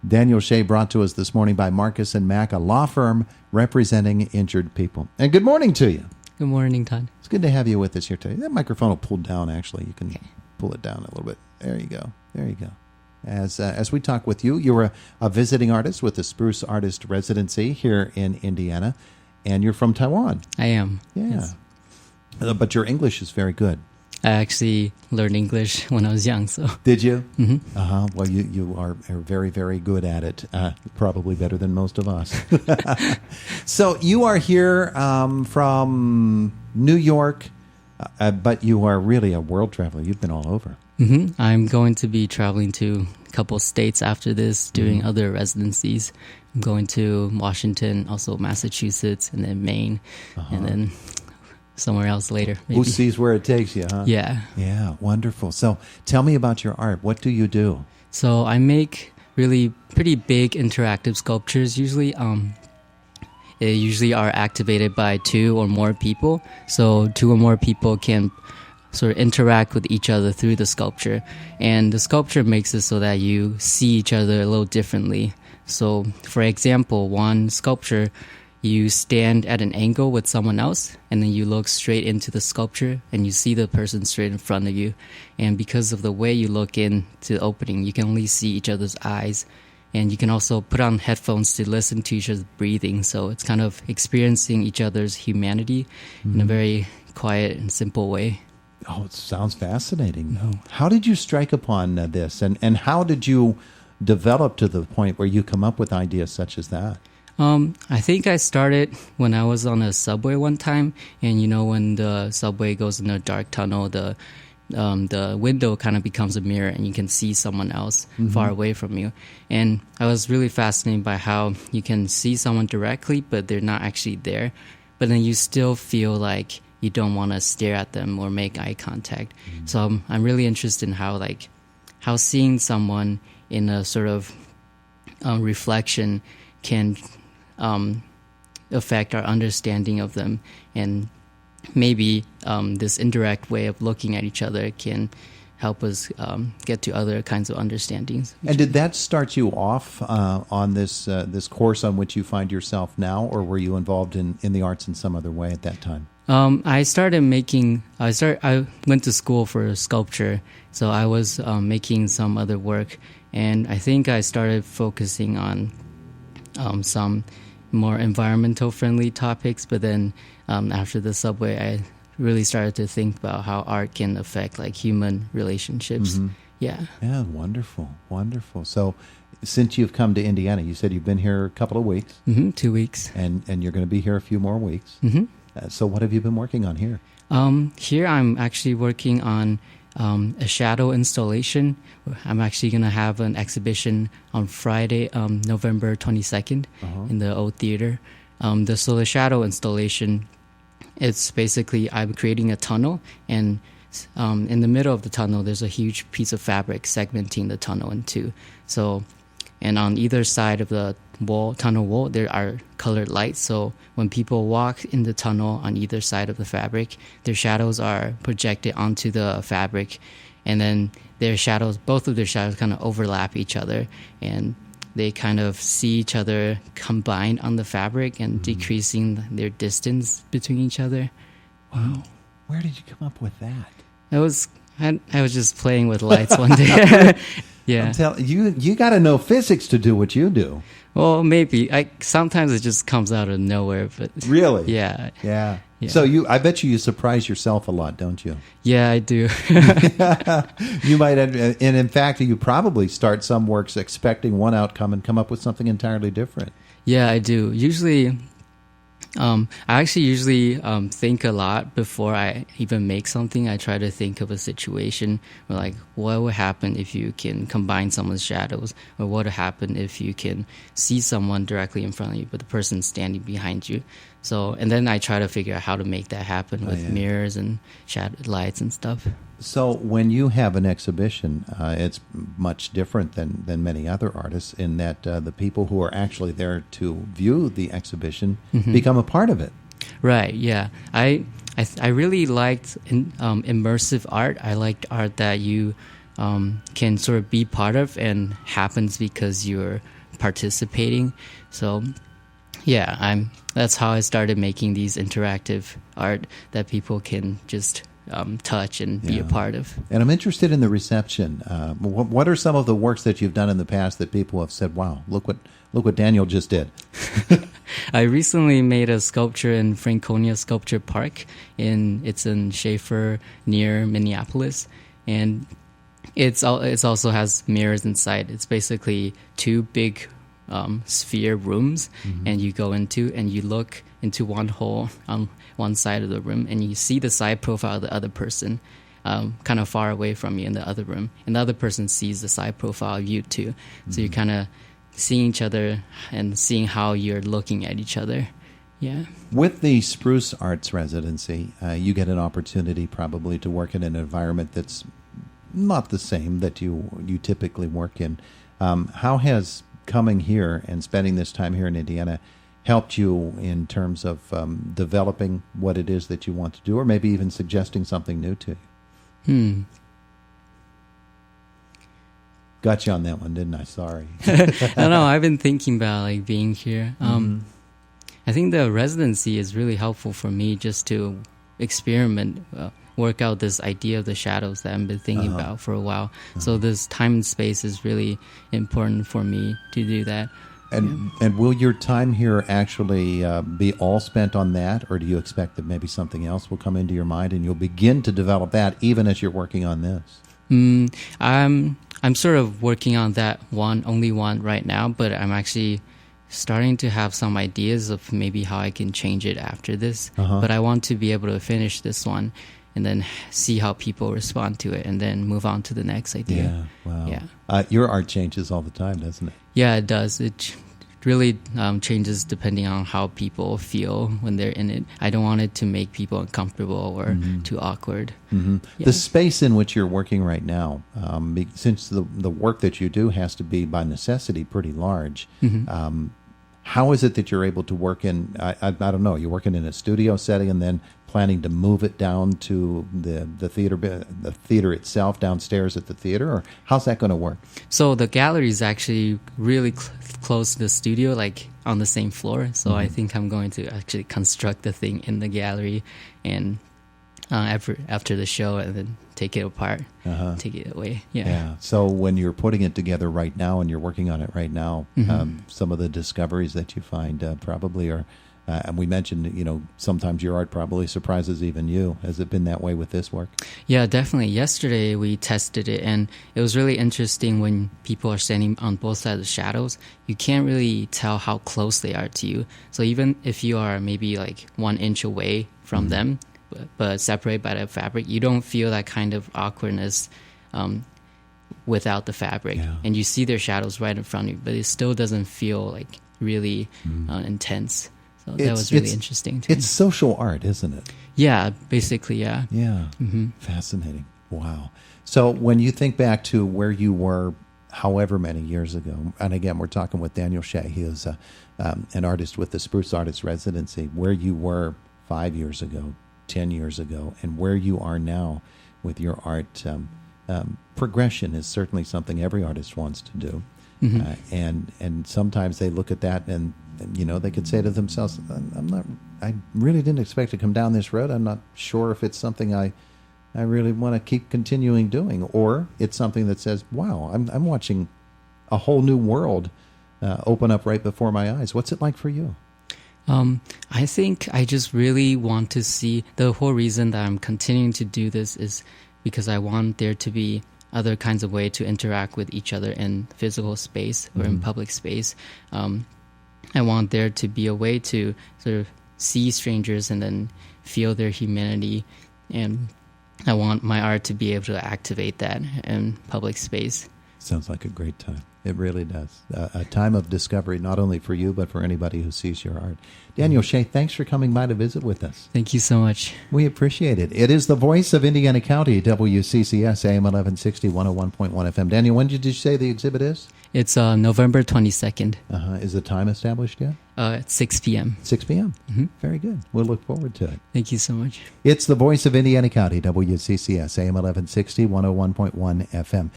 Daniel Shieh brought to us this morning by Marcus & Mack, a law firm representing injured people. And good morning to you. Good morning, Todd. It's good to have you with us here today. That microphone will pull down, actually. You can pull it down a little bit. There you go. There you go. As we talk with you, you're a visiting artist with the Spruce Artists Residency here in Indiana, and you're from Taiwan. I am. Yeah. Yes. But your English is very good. I actually learned English when I was young, so. Did you? Mm-hmm. Well, you are very, very good at it. Probably better than most of us. So you are here from New York, but you are really a world traveler. You've been all over. Mm-hmm. I'm going to be traveling to a couple states after this, doing other residencies. I'm going to Washington, also Massachusetts, and then Maine, and then somewhere else later. Maybe. Who sees where it takes you, huh? Yeah. Yeah, wonderful. So tell me about your art. What do you do? So I make really pretty big interactive sculptures. They usually are activated by 2 or more people. So 2 or more people can sort of interact with each other through the sculpture. And the sculpture makes it so that you see each other a little differently. So for example, one sculpture, you stand at an angle with someone else, and then you look straight into the sculpture, and you see the person straight in front of you. And because of the way you look into the opening, you can only see each other's eyes. And you can also put on headphones to listen to each other's breathing. So it's kind of experiencing each other's humanity in a very quiet and simple way. Oh, it sounds fascinating. How did you strike upon this, and how did you develop to the point where you come up with ideas such as that? I think I started when I was on a subway one time, and when the subway goes in a dark tunnel, the window kind of becomes a mirror, and you can see someone else far away from you. And I was really fascinated by how you can see someone directly, but they're not actually there. But then you still feel like you don't want to stare at them or make eye contact. So I'm really interested in how seeing someone in a sort of reflection can affect our understanding of them, and maybe this indirect way of looking at each other can help us get to other kinds of understandings. And did that start you off on this course on which you find yourself now, or were you involved in the arts in some other way at that time? I went to school for sculpture, so I was making some other work, and I think I started focusing on some more environmental friendly topics, but then after the subway, I really started to think about how art can affect human relationships. Yeah, wonderful. So since you've come to Indiana, you said you've been here a couple of weeks. 2 weeks. And you're going to be here a few more weeks. So what have you been working on here? Here I'm actually working on a shadow installation. I'm actually going to have an exhibition on Friday, November 22nd in the old theater. So the shadow installation, it's basically I'm creating a tunnel, and in the middle of the tunnel there's a huge piece of fabric segmenting the tunnel in 2. And on either side of the tunnel wall, there are colored lights. So when people walk in the tunnel on either side of the fabric, their shadows are projected onto the fabric, and then both of their shadows kind of overlap each other, and they kind of see each other combined on the fabric and decreasing their distance between each other. Wow. Where did you come up with that? I was just playing with lights one day. Yeah, I'm telling you got to know physics to do what you do. Well, maybe. Sometimes it just comes out of nowhere, but really, yeah. So I bet you surprise yourself a lot, don't you? Yeah, I do. You might, and in fact, you probably start some works expecting one outcome and come up with something entirely different. Yeah, I do. I actually usually think a lot before I even make something. I try to think of a situation where, what would happen if you can combine someone's shadows, or what would happen if you can see someone directly in front of you, but the person's standing behind you. And then I try to figure out how to make that happen with mirrors and shadow lights and stuff. So when you have an exhibition, it's much different than many other artists in that the people who are actually there to view the exhibition become a part of it. Right, yeah. I really liked immersive art. I liked art that you can sort of be part of and happens because you're participating. So yeah, that's how I started making these interactive art that people can just touch and be a part of. And I'm interested in the reception. What are some of the works that you've done in the past that people have said, "Wow, look what Daniel just did"? I recently made a sculpture in Franconia Sculpture Park. It's in Schaefer near Minneapolis, and it's also has mirrors inside. It's basically two big sphere rooms, and you go into and you look into one hole on one side of the room, and you see the side profile of the other person kind of far away from you in the other room, and the other person sees the side profile of you too. So you're kind of seeing each other and seeing how you're looking at each other. Yeah. With the Spruce Arts Residency, you get an opportunity probably to work in an environment that's not the same that you typically work in. How has coming here and spending this time here in Indiana helped you in terms of developing what it is that you want to do, or maybe even suggesting something new to you? Got you on that one, didn't I? Sorry. No, I've been thinking about like being here. I think the residency is really helpful for me just to experiment, work out this idea of the shadows that I've been thinking about for a while. So this time and space is really important for me to do that. And will your time here actually be all spent on that, or do you expect that maybe something else will come into your mind and you'll begin to develop that even as you're working on this? I'm sort of working on that only one right now, but I'm actually starting to have some ideas of maybe how I can change it after this. But I want to be able to finish this one and then see how people respond to it and then move on to the next idea. Yeah, wow. Yeah. Your art changes all the time, doesn't it? Yeah, it does. It really changes depending on how people feel when they're in it. I don't want it to make people uncomfortable or too awkward. Yeah. The space in which you're working right now, since the work that you do has to be by necessity pretty large, how is it that you're able to work in, I don't know, you're working in a studio setting and then planning to move it down to the theater itself downstairs at the theater, or how's that going to work? So the gallery is actually really close to the studio, like on the same floor. So I think I'm going to actually construct the thing in the gallery and after the show, and then take it apart, take it away. Yeah. So when you're putting it together right now and you're working on it right now, some of the discoveries that you find probably are, and we mentioned, sometimes your art probably surprises even you. Has it been that way with this work? Yeah, definitely. Yesterday we tested it, and it was really interesting when people are standing on both sides of the shadows. You can't really tell how close they are to you. So even if you are maybe like 1 inch away from them, but separated by the fabric, you don't feel that kind of awkwardness without the fabric. Yeah. And you see their shadows right in front of you, but it still doesn't feel like really intense. So that was really interesting to me. It's social art, isn't it? Yeah, basically, yeah. Yeah. Fascinating. Wow. So when you think back to where you were however many years ago, and again, we're talking with Daniel Shieh, he is an artist with the Spruce Artists Residency, where you were 5 years ago, 10 years ago, and where you are now with your art, progression is certainly something every artist wants to do. And sometimes they look at that and they could say to themselves, I really didn't expect to come down this road. I'm not sure if it's something I really want to keep continuing doing, or it's something that says, wow, I'm watching a whole new world open up right before my eyes. What's it like for you? I think I just really want to see, the whole reason that I'm continuing to do this is because I want there to be other kinds of way to interact with each other in physical space or in public space. I want there to be a way to sort of see strangers and then feel their humanity, and I want my art to be able to activate that in public space. Sounds like a great time. It really does. A time of discovery, not only for you, but for anybody who sees your art. Daniel Shieh, thanks for coming by to visit with us. Thank you so much. We appreciate it. It is the voice of Indiana County, WCCS, AM 1160, 101.1 FM. Daniel, when did you say the exhibit is? It's November 22nd. Is the time established yet? At 6 p.m. 6 p.m. Very good. We'll look forward to it. Thank you so much. It's the voice of Indiana County, WCCS, AM 1160, 101.1 FM.